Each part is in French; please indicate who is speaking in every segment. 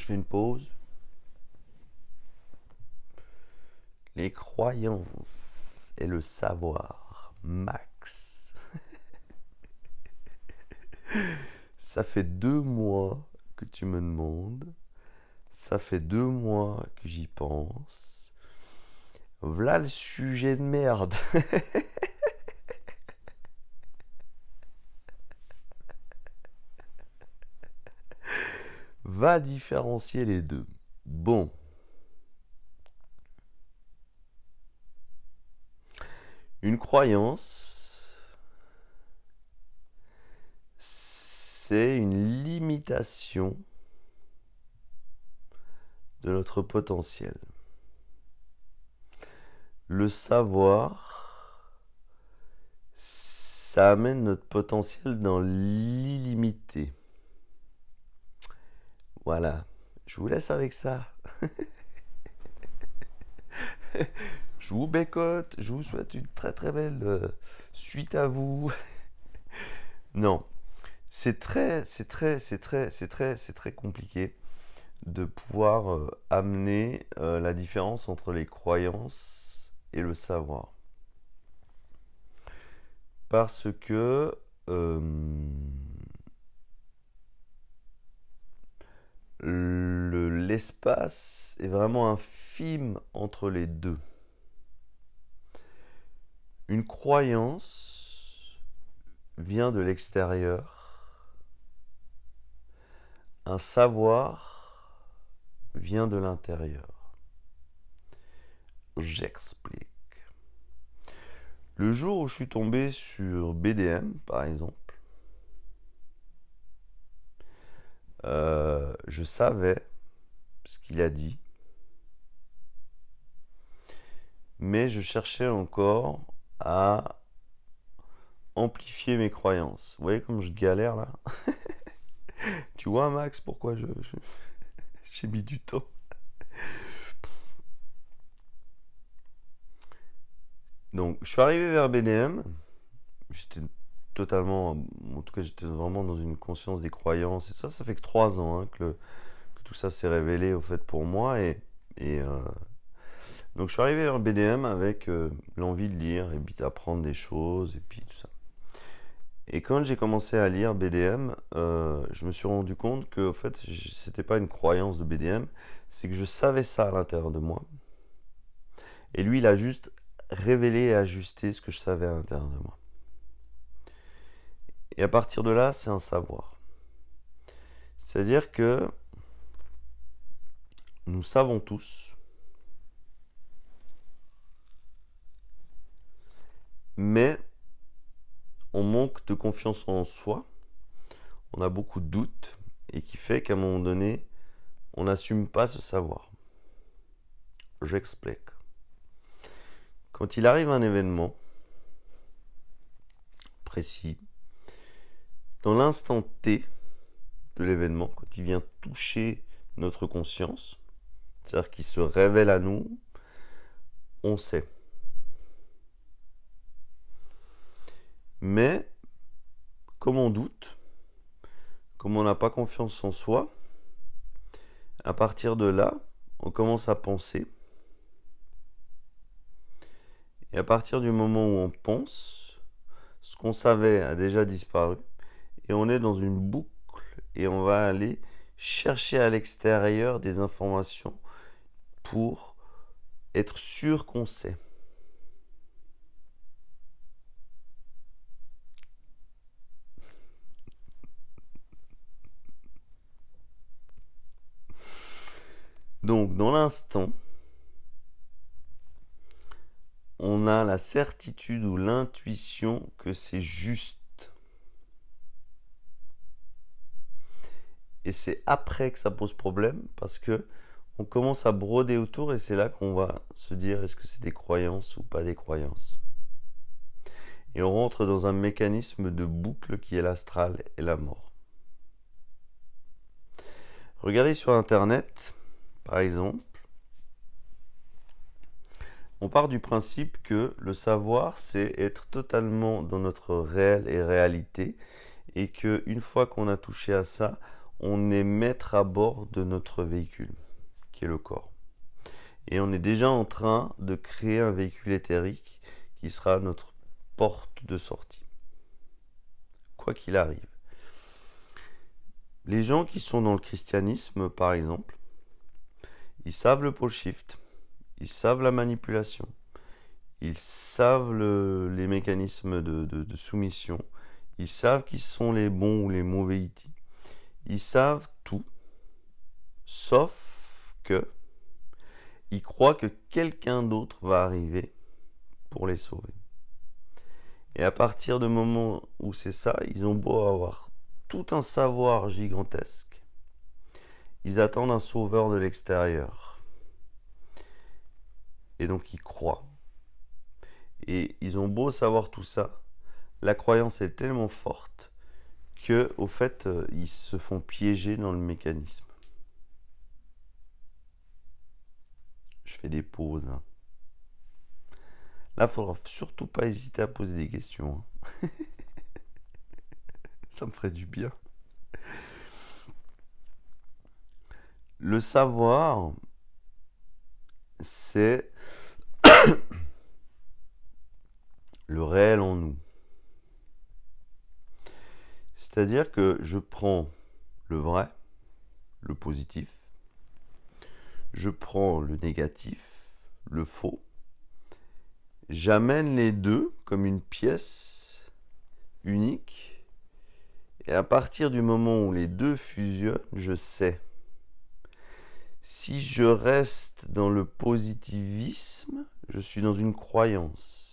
Speaker 1: fais une pause. Les croyances et le savoir. Max. Ça fait 2 mois que tu me demandes. Ça fait 2 mois que j'y pense. Voilà le sujet de merde. Va différencier les deux. Bon. Une croyance, c'est une limitation de notre potentiel. Le savoir, ça amène notre potentiel dans l'illimité. Voilà, je vous laisse avec ça. Je vous bécote, je vous souhaite une très très belle suite à vous. Non, c'est très compliqué de pouvoir amener la différence entre les croyances et le savoir. Parce que l'espace est vraiment infime entre les deux. Une croyance vient de l'extérieur. Un savoir vient de l'intérieur. J'explique. Le jour où je suis tombé sur BDM, par exemple, je savais ce qu'il a dit, mais je cherchais encore à amplifier mes croyances. Vous voyez comme je galère là? Tu vois, Max, pourquoi j'ai mis du temps? Donc, je suis arrivé vers BDM. J'étais totalement, en tout cas, j'étais vraiment dans une conscience des croyances. Et tout ça, ça fait que 3 ans que tout ça s'est révélé au fait pour moi. Donc, je suis arrivé vers BDM avec l'envie de lire et puis d'apprendre des choses et puis tout ça. Et quand j'ai commencé à lire BDM, je me suis rendu compte que, en fait, c'était pas une croyance de BDM, c'est que je savais ça à l'intérieur de moi. Et lui, il a juste révélé et ajusté ce que je savais à l'intérieur de moi. Et à partir de là, c'est un savoir. C'est-à-dire que nous savons tous, mais on manque de confiance en soi, on a beaucoup de doutes, et qui fait qu'à un moment donné, on n'assume pas ce savoir. J'explique. Quand il arrive un événement précis, dans l'instant T de l'événement, quand il vient toucher notre conscience, c'est-à-dire qu'il se révèle à nous, on sait. Mais, comme on doute, comme on n'a pas confiance en soi, à partir de là, on commence à penser. Et à partir du moment où on pense, ce qu'on savait a déjà disparu. Et on est dans une boucle et on va aller chercher à l'extérieur des informations pour être sûr qu'on sait. Donc, dans l'instant, on a la certitude ou l'intuition que c'est juste. Et c'est après que ça pose problème parce que on commence à broder autour et c'est là qu'on va se dire est-ce que c'est des croyances ou pas des croyances. Et on rentre dans un mécanisme de boucle qui est l'astral et la mort. Regardez sur Internet, par exemple, on part du principe que le savoir, c'est être totalement dans notre réel et réalité, et qu'une fois qu'on a touché à ça, on est maître à bord de notre véhicule, qui est le corps. Et on est déjà en train de créer un véhicule éthérique qui sera notre porte de sortie, quoi qu'il arrive. Les gens qui sont dans le christianisme, par exemple, ils savent le pole shift, ils savent la manipulation, ils savent les mécanismes de soumission, ils savent qui sont les bons ou les mauvais iti. Ils savent tout, sauf que ils croient que quelqu'un d'autre va arriver pour les sauver. Et à partir du moment où c'est ça, ils ont beau avoir tout un savoir gigantesque, ils attendent un sauveur de l'extérieur. Et donc ils croient. Et ils ont beau savoir tout ça, la croyance est tellement forte que, au fait, ils se font piéger dans le mécanisme. Je fais des pauses. Hein. Là, il faudra surtout pas hésiter à poser des questions. Hein. Ça me ferait du bien. Le savoir, c'est le réel en nous. C'est-à-dire que je prends le vrai, le positif, je prends le négatif, le faux, j'amène les deux comme une pièce unique, et à partir du moment où les deux fusionnent, je sais. Si je reste dans le positivisme, je suis dans une croyance.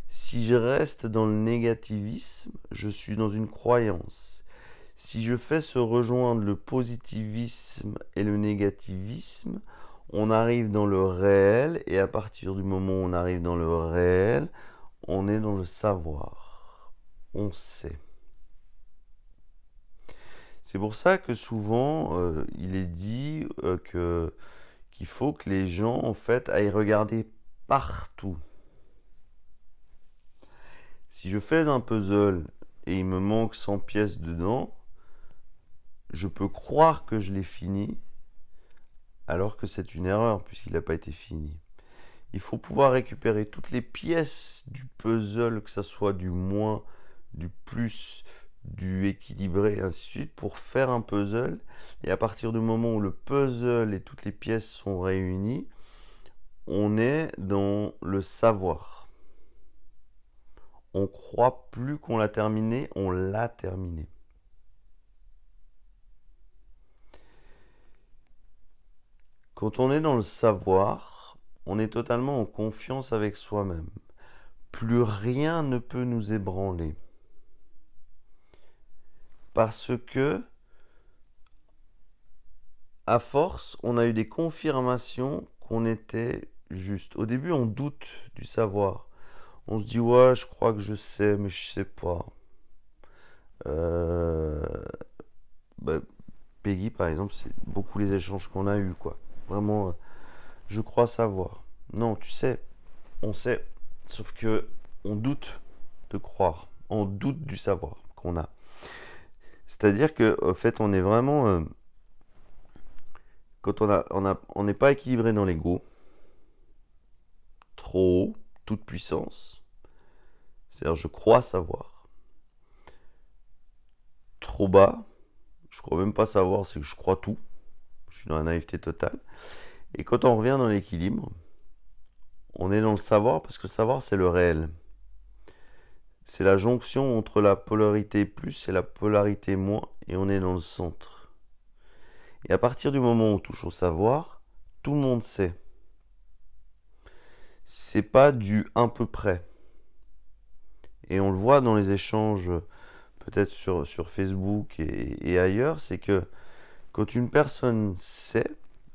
Speaker 1: Si je reste dans le négativisme, je suis dans une croyance. Si je fais se rejoindre le positivisme et le négativisme, on arrive dans le réel, et à partir du moment où on arrive dans le réel, on est dans le savoir. On sait. C'est pour ça que souvent, il est dit qu'il faut que les gens, en fait, aillent regarder partout. Si je fais un puzzle et il me manque 100 pièces dedans, je peux croire que je l'ai fini, alors que c'est une erreur, puisqu'il n'a pas été fini. Il faut pouvoir récupérer toutes les pièces du puzzle, que ce soit du moins, du plus, du équilibré, et ainsi de suite, pour faire un puzzle. Et à partir du moment où le puzzle et toutes les pièces sont réunies, on est dans le savoir. On croit plus qu'on l'a terminé, on l'a terminé. Quand on est dans le savoir, on est totalement en confiance avec soi-même. Plus rien ne peut nous ébranler. Parce que, à force, on a eu des confirmations qu'on était juste. Au début, on doute du savoir. On se dit, ouais, je crois que je sais, mais je sais pas. Bah, Peggy, par exemple, c'est beaucoup les échanges qu'on a eus, quoi. Vraiment, je crois savoir. Non, tu sais, on sait. Sauf que on doute de croire. On doute du savoir qu'on a. C'est-à-dire que, en fait, on est vraiment... quand on n'est pas équilibré dans l'ego, trop haut, toute puissance, c'est-à-dire je crois savoir. Trop bas, je crois même pas savoir, c'est que je crois tout. Je suis dans la naïveté totale. Et quand on revient dans l'équilibre, on est dans le savoir, parce que le savoir, c'est le réel. C'est la jonction entre la polarité plus et la polarité moins, et on est dans le centre. Et à partir du moment où on touche au savoir, tout le monde sait. C'est pas du un peu près. Et on le voit dans les échanges, peut-être sur Facebook et ailleurs, c'est que quand une personne sait,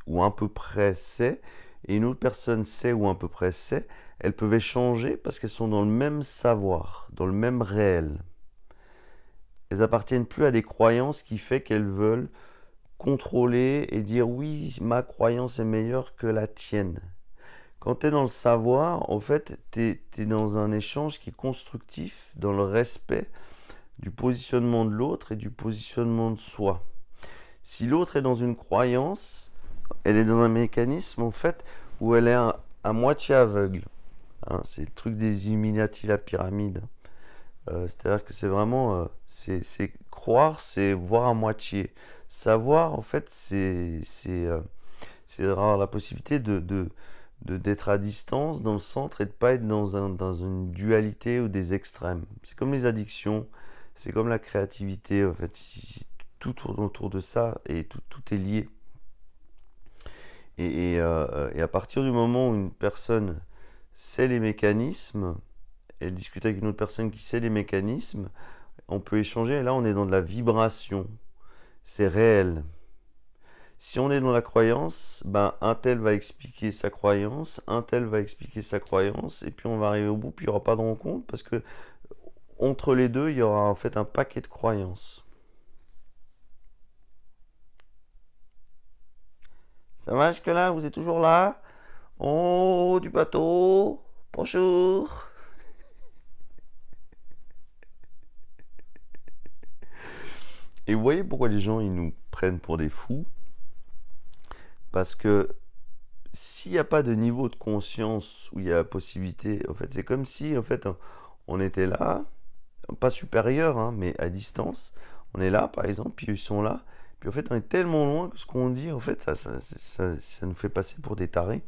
Speaker 1: ou à peu près sait, et une autre personne sait ou à peu près sait, elles peuvent échanger parce qu'elles sont dans le même savoir, dans le même réel. Elles appartiennent plus à des croyances qui fait qu'elles veulent contrôler et dire oui, ma croyance est meilleure que la tienne. Quand tu es dans le savoir, en fait, tu es dans un échange qui est constructif, dans le respect du positionnement de l'autre et du positionnement de soi. Si l'autre est dans une croyance, elle est dans un mécanisme en fait où elle est à moitié aveugle. Hein. C'est le truc des Illuminati, la pyramide. C'est-à-dire que c'est vraiment, c'est croire, c'est voir à moitié. Savoir, en fait, c'est avoir la possibilité d'être à distance dans le centre et de pas être dans une dualité ou des extrêmes. C'est comme les addictions, c'est comme la créativité, en fait. Tout tourne autour de ça et tout est lié. Et à partir du moment où une personne sait les mécanismes, elle discute avec une autre personne qui sait les mécanismes, on peut échanger, et là on est dans de la vibration, c'est réel. Si on est dans la croyance, ben un tel va expliquer sa croyance, un tel va expliquer sa croyance, et puis on va arriver au bout, puis il n'y aura pas de rencontre, parce que entre les deux, il y aura en fait un paquet de croyances. Ça va jusque-là? Vous êtes toujours là? Oh, du bateau. Bonjour. Et vous voyez pourquoi les gens ils nous prennent pour des fous? Parce que s'il n'y a pas de niveau de conscience où il y a la possibilité, en fait, c'est comme si en fait on était là, pas supérieur, hein, mais à distance. On est là, par exemple, puis ils sont là. Puis en fait, on est tellement loin que ce qu'on dit, en fait, ça nous fait passer pour des tarés.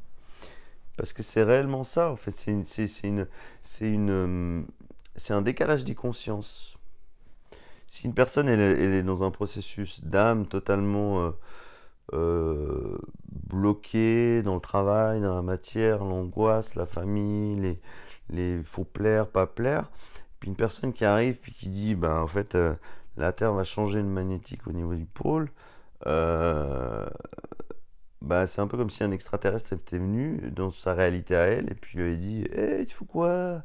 Speaker 1: Parce que c'est réellement ça, en fait, c'est c'est un décalage des consciences. Si une personne elle est dans un processus d'âme totalement bloquée dans le travail, dans la matière, l'angoisse, la famille, les faut plaire, pas plaire, puis une personne qui arrive puis qui dit ben en fait la Terre va changer le magnétique au niveau du pôle, euh, bah, c'est un peu comme si un extraterrestre était venu dans sa réalité à elle et puis lui avait dit hey, tu fais quoi?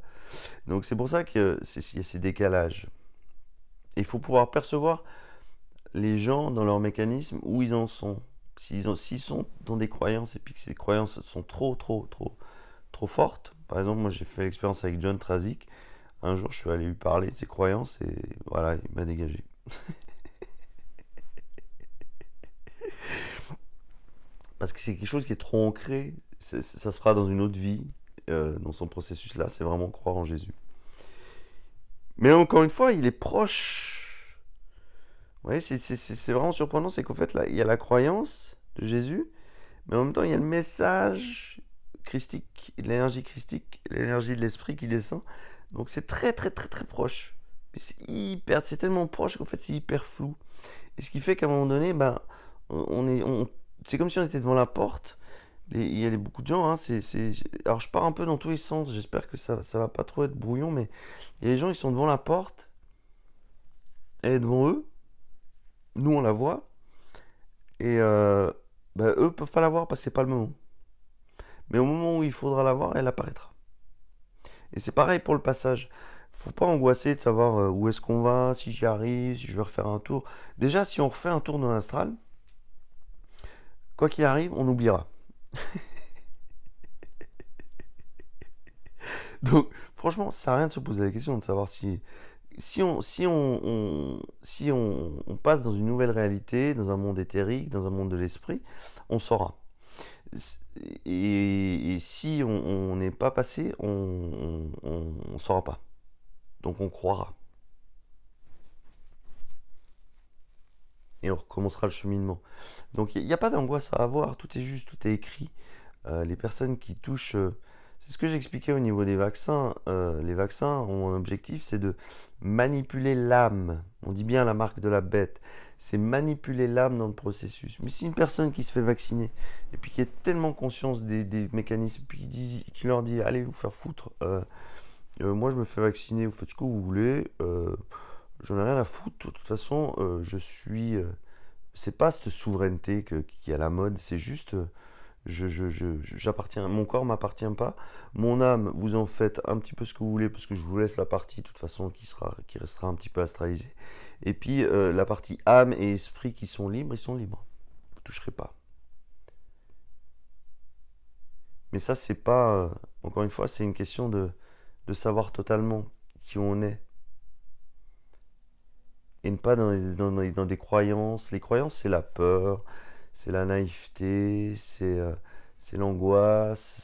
Speaker 1: Donc c'est pour ça que il y a ces décalages. Et il faut pouvoir percevoir les gens dans leur mécanisme où ils en sont. S'ils sont dans des croyances et puis que ces croyances sont trop fortes. Par exemple, moi j'ai fait l'expérience avec John Trazik. Un jour, je suis allé lui parler de ses croyances et voilà, il m'a dégagé. Parce que c'est quelque chose qui est trop ancré. Ça se fera dans une autre vie, dans son processus là. C'est vraiment croire en Jésus. Mais encore une fois, il est proche. Vous voyez, c'est vraiment surprenant. C'est qu'en fait, là, il y a la croyance de Jésus, mais en même temps, il y a le message christique, l'énergie christique, l'énergie de l'esprit qui descend. Donc c'est très proche. Mais c'est tellement proche qu'en fait c'est hyper flou. Et ce qui fait qu'à un moment donné, ben, c'est comme si on était devant la porte. Il y a beaucoup de gens, hein, alors je pars un peu dans tous les sens, j'espère que ça va pas trop être brouillon, mais il y a les gens, ils sont devant la porte, elle est devant eux, nous on la voit, et ben, eux peuvent pas la voir parce que c'est pas le moment. Mais au moment où il faudra la voir, elle apparaîtra. Et c'est pareil pour le passage. Faut pas angoisser de savoir où est-ce qu'on va, si j'y arrive, si je vais refaire un tour. Déjà, si on refait un tour dans l'astral, quoi qu'il arrive, on oubliera. Donc, franchement, ça sert à rien de se poser la question de savoir si on passe dans une nouvelle réalité, dans un monde éthérique, dans un monde de l'esprit, on saura. Et si on n'est pas passé, on saura pas. Donc on croira. Et on recommencera le cheminement. Donc il n'y a pas d'angoisse à avoir, tout est juste, tout est écrit. Les personnes qui touchent, c'est ce que j'expliquais au niveau des vaccins. Les vaccins ont un objectif, c'est de manipuler l'âme. On dit bien la marque de la bête. C'est manipuler l'âme dans le processus. Mais si une personne qui se fait vacciner et puis qui est tellement consciente des mécanismes, puis qui leur dit allez vous faire foutre, moi je me fais vacciner, vous faites ce que vous voulez, j'en ai rien à foutre. De toute façon, je suis. C'est pas cette souveraineté qui est à la mode, c'est juste j'appartiens, mon corps m'appartient pas, mon âme, vous en faites un petit peu ce que vous voulez parce que je vous laisse la partie de toute façon qui restera un petit peu astralisée. Et puis la partie âme et esprit qui sont libres, ils sont libres. Vous toucherez pas. Mais ça c'est pas, encore une fois, c'est une question de savoir totalement qui on est. et ne pas dans des croyances. Les croyances, c'est la peur, c'est la naïveté, c'est l'angoisse,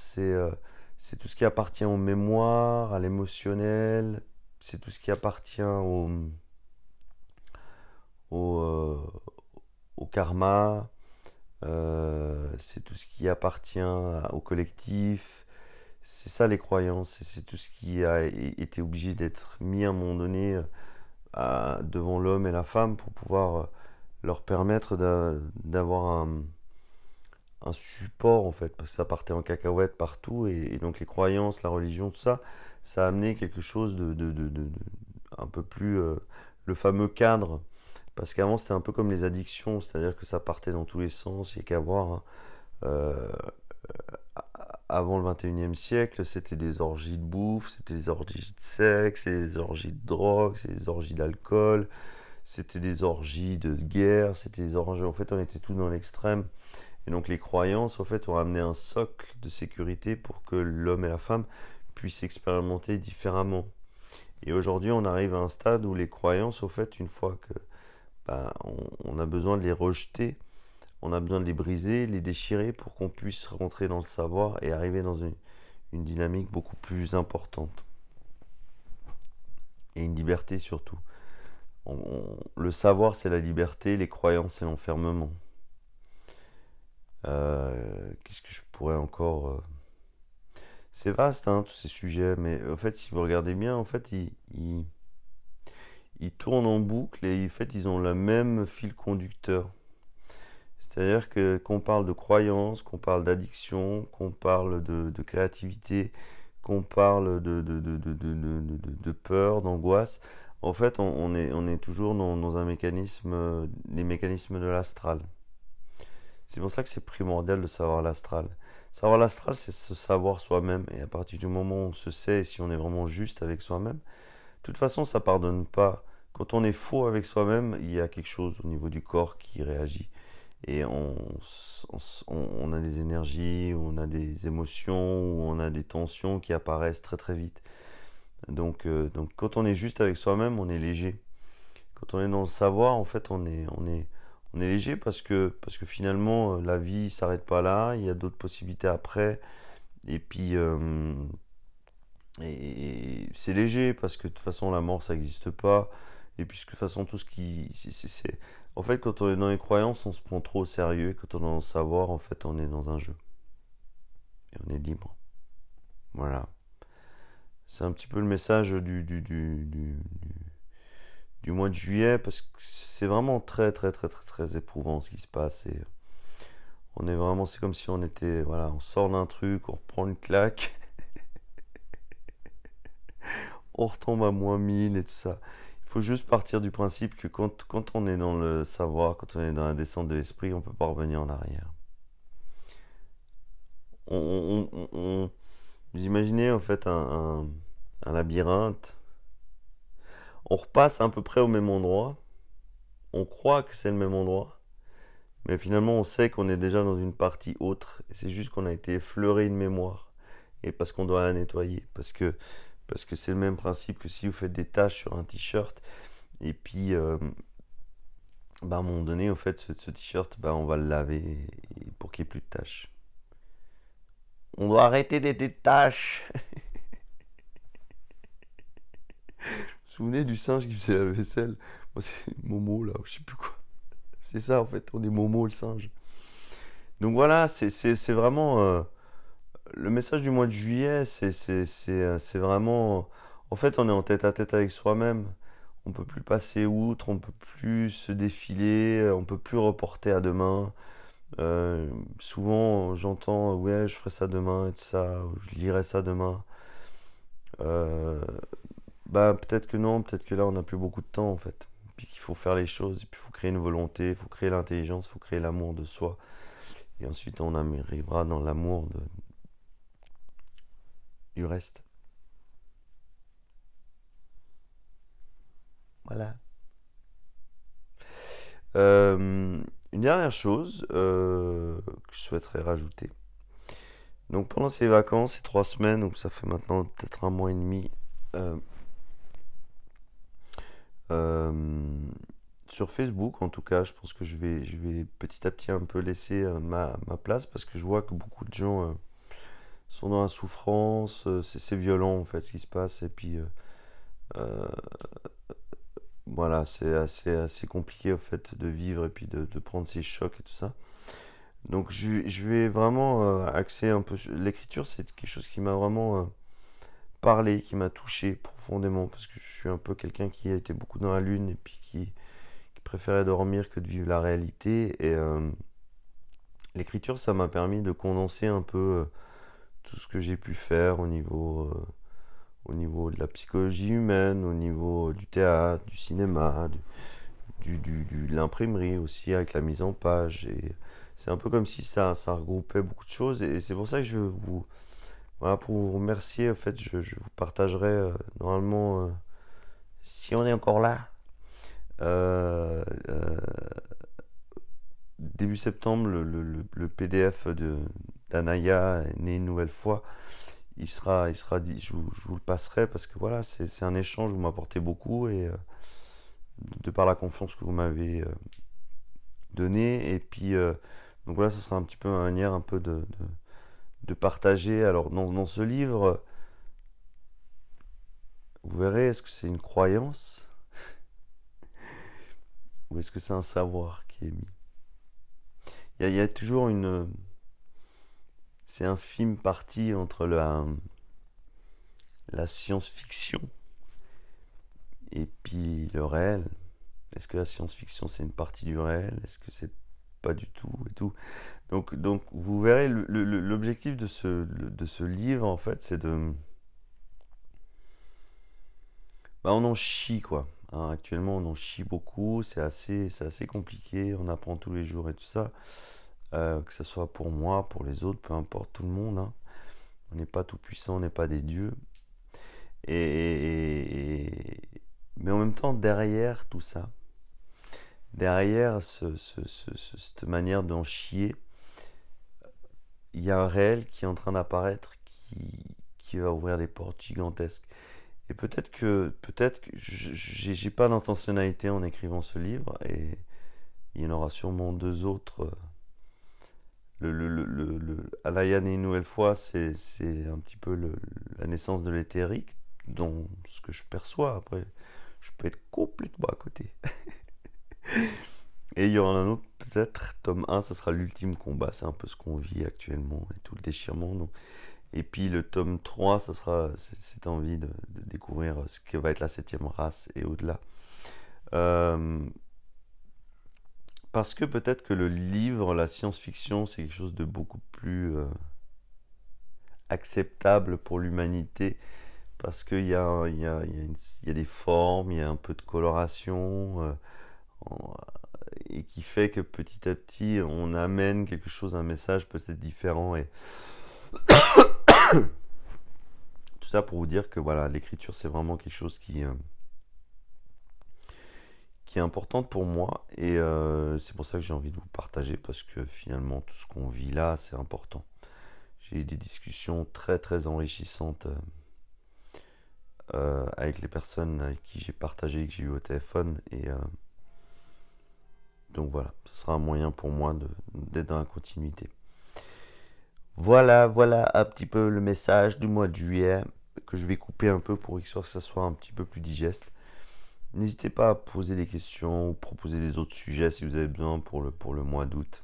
Speaker 1: c'est tout ce qui appartient aux mémoires, à l'émotionnel, c'est tout ce qui appartient au, euh, au karma, c'est tout ce qui appartient au collectif. C'est ça les croyances, c'est tout ce qui a été obligé d'être mis à un moment donné devant l'homme et la femme pour pouvoir leur permettre d'avoir un support en fait, parce que ça partait en cacahuète partout et donc les croyances, la religion, tout ça, ça a amené quelque chose un peu plus le fameux cadre. Parce qu'avant c'était un peu comme les addictions, c'est-à-dire que ça partait dans tous les sens, il n'y a qu'à voir, hein. Euh, Avant le 21e siècle, c'était des orgies de bouffe, c'était des orgies de sexe, c'était des orgies de drogue, c'était des orgies d'alcool, c'était des orgies de guerre, c'était des orgies. En fait, on était tout dans l'extrême. Et donc, les croyances, en fait, ont amené un socle de sécurité pour que l'homme et la femme puissent expérimenter différemment. Et aujourd'hui, on arrive à un stade où les croyances, au fait, une fois que on a besoin de les rejeter, on a besoin de les briser, les déchirer pour qu'on puisse rentrer dans le savoir et arriver dans une dynamique beaucoup plus importante. Et une liberté surtout. Le savoir, c'est la liberté, les croyances, c'est l'enfermement. Qu'est-ce que je pourrais encore... C'est vaste, hein, tous ces sujets, mais en fait, si vous regardez bien, en fait, ils tournent en boucle et en fait, ils ont le même fil conducteur. C'est-à-dire que qu'on parle de croyances, qu'on parle d'addiction, qu'on parle de créativité, qu'on parle de peur, d'angoisse, en fait, on est toujours dans un mécanisme, les mécanismes de l'astral. C'est pour ça que c'est primordial de savoir l'astral. Savoir l'astral, c'est se savoir soi-même. Et à partir du moment où on se sait, et si on est vraiment juste avec soi-même, de toute façon, ça pardonne pas. Quand on est faux avec soi-même, il y a quelque chose au niveau du corps qui réagit. Et on a des énergies, on a des émotions, on a des tensions qui apparaissent très très vite. Donc quand on est juste avec soi-même, on est léger. Quand on est dans le savoir, en fait, on est léger parce que finalement, la vie s'arrête pas là, il y a d'autres possibilités après. Et puis, et c'est léger parce que de toute façon, la mort, ça n'existe pas. Et puis, de toute façon, tout ce qui. En fait, quand on est dans les croyances, on se prend trop au sérieux. Et quand on est dans le savoir, en fait, on est dans un jeu. Et on est libre. Voilà. C'est un petit peu le message du mois de juillet parce que c'est vraiment très, très, très, très, très éprouvant ce qui se passe. Et on est vraiment. C'est comme si on était. Voilà, on sort d'un truc, on reprend une claque, on retombe à -1000 et tout ça. Il faut juste partir du principe que quand on est dans le savoir, quand on est dans la descente de l'esprit, on ne peut pas revenir en arrière. Vous imaginez en fait un labyrinthe. On repasse à peu près au même endroit. On croit que c'est le même endroit. Mais finalement, on sait qu'on est déjà dans une partie autre. Et c'est juste qu'on a été effleuré une mémoire. Et parce qu'on doit la nettoyer. Parce que c'est le même principe que si vous faites des taches sur un t-shirt. Et puis, à un moment donné, au fait, ce t-shirt, on va le laver pour qu'il n'y ait plus de taches. On doit arrêter d'être des taches. Vous vous souvenez du singe qui faisait la vaisselle? Moi, c'est Momo, là, je sais plus quoi. C'est ça, en fait, on est Momo, le singe. Donc voilà, c'est vraiment... le message du mois de juillet, c'est vraiment... En fait, on est en tête à tête avec soi-même. On peut plus passer outre, on peut plus se défiler, on peut plus reporter à demain. Souvent, j'entends, ouais, je ferai ça demain et tout ça, ou je lirai ça demain. Euh, peut-être que non, peut-être que là, on n'a plus beaucoup de temps, en fait. Puis qu'il faut faire les choses, et puis il faut créer une volonté, il faut créer l'intelligence, il faut créer l'amour de soi. Et ensuite, on arrivera dans l'amour du reste. Voilà. Une dernière chose que je souhaiterais rajouter. Donc pendant ces vacances, ces 3 semaines, donc ça fait maintenant peut-être un mois et demi, euh, sur Facebook, en tout cas, je pense que je vais petit à petit un peu laisser ma place parce que je vois que beaucoup de gens sont dans la souffrance. C'est violent en fait ce qui se passe. Et puis euh, voilà, c'est assez compliqué en fait de vivre et puis de prendre ces chocs et tout ça. Donc je vais vraiment axer un peu sur l'écriture. C'est quelque chose qui m'a vraiment parlé, qui m'a touché profondément parce que je suis un peu quelqu'un qui a été beaucoup dans la lune et puis qui préférait dormir que de vivre la réalité. Et l'écriture, ça m'a permis de condenser un peu tout ce que j'ai pu faire au niveau de la psychologie humaine, au niveau du théâtre, du cinéma, de l'imprimerie aussi, avec la mise en page. Et c'est un peu comme si ça regroupait beaucoup de choses. Et c'est pour ça que je veux vous, voilà, pour vous remercier, en fait, je vous partagerai normalement, si on est encore là, euh, euh, début septembre, le PDF d'Anaya est né une nouvelle fois. Il sera dit, je vous le passerai parce que voilà, c'est un échange, vous m'apportez beaucoup et de par la confiance que vous m'avez donnée. Et puis, donc voilà, ce sera un petit peu une manière un peu de partager. Alors, dans ce livre, vous verrez, est-ce que c'est une croyance ou est-ce que c'est un savoir qui est mis? Il y a toujours une. C'est un film parti entre la science-fiction et puis le réel. Est-ce que la science-fiction c'est une partie du réel? Est-ce que c'est pas du tout et tout? Donc vous verrez, l'objectif de ce livre en fait c'est de. Bah, on en chie quoi. Hein, actuellement on en chie beaucoup, c'est assez compliqué, on apprend tous les jours et tout ça. Que ce soit pour moi, pour les autres, peu importe, tout le monde. Hein. On n'est pas tout puissant, on n'est pas des dieux. Mais en même temps, derrière tout ça, derrière cette manière d'en chier, il y a un réel qui est en train d'apparaître qui va ouvrir des portes gigantesques. Et peut-être que j'ai pas d'intentionnalité en écrivant ce livre, et il y en aura sûrement deux autres. Alaïan et une nouvelle fois, c'est un petit peu la naissance de l'éthérique, dont ce que je perçois. Après, je peux être complètement à côté. Et il y aura un autre, peut-être, tome un, ça sera l'ultime combat. C'est un peu ce qu'on vit actuellement et tout le déchirement. Donc. Et puis le tome 3, ça sera cette envie de découvrir ce que va être la septième race et au-delà. Euh, Parce que peut-être que le livre, la science-fiction, c'est quelque chose de beaucoup plus acceptable pour l'humanité. Parce qu'il y a, il y a des formes, il y a un peu de coloration. En- et qui fait que petit à petit, on amène quelque chose, un message peut-être différent. Et tout ça pour vous dire que voilà, l'écriture, c'est vraiment quelque chose qui est importante pour moi. Et c'est pour ça que j'ai envie de vous partager. Parce que finalement, tout ce qu'on vit là, c'est important. J'ai eu des discussions très très enrichissantes avec les personnes avec qui j'ai partagé, que j'ai eu au téléphone. Et donc voilà, ce sera un moyen pour moi d'être dans la continuité. Voilà, voilà un petit peu le message du mois de juillet que je vais couper un peu pour que ça soit un petit peu plus digeste. N'hésitez pas à poser des questions ou proposer des autres sujets si vous avez besoin pour le mois d'août,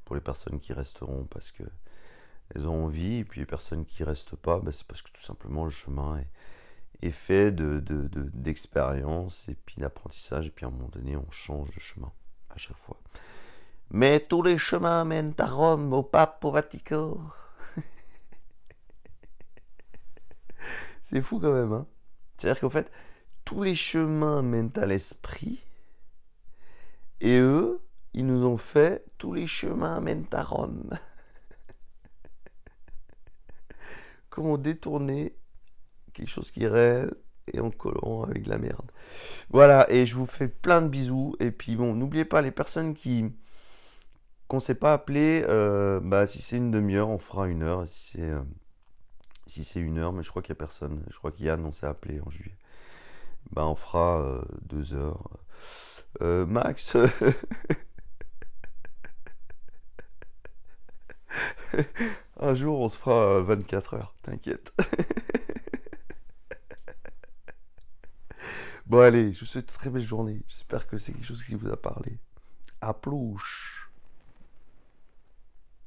Speaker 1: pour les personnes qui resteront parce que elles ont envie, et puis les personnes qui restent pas, bah, c'est parce que tout simplement le chemin est fait d'expérience et puis d'apprentissage, et puis à un moment donné on change de chemin à chaque fois. Mais tous les chemins mènent à Rome, au pape, au Vatican. C'est fou quand même, hein. C'est-à-dire qu'en fait, tous les chemins mènent à l'esprit, et eux, ils nous ont fait tous les chemins mènent à Rome. Comment détourner quelque chose qui est réel et en collant avec de la merde. Voilà, et je vous fais plein de bisous. Et puis bon, n'oubliez pas les personnes qu'on ne sait pas appeler, bah, si c'est une demi-heure, on fera une heure. Si c'est une heure, mais je crois qu'il n'y a personne. Je crois qu'Yann, on s'est appelé en juillet. Bah, on fera 2 heures. Max, un jour on se fera 24 heures, t'inquiète. Bon allez, je vous souhaite une très belle journée. J'espère que c'est quelque chose qui vous a parlé. À plus.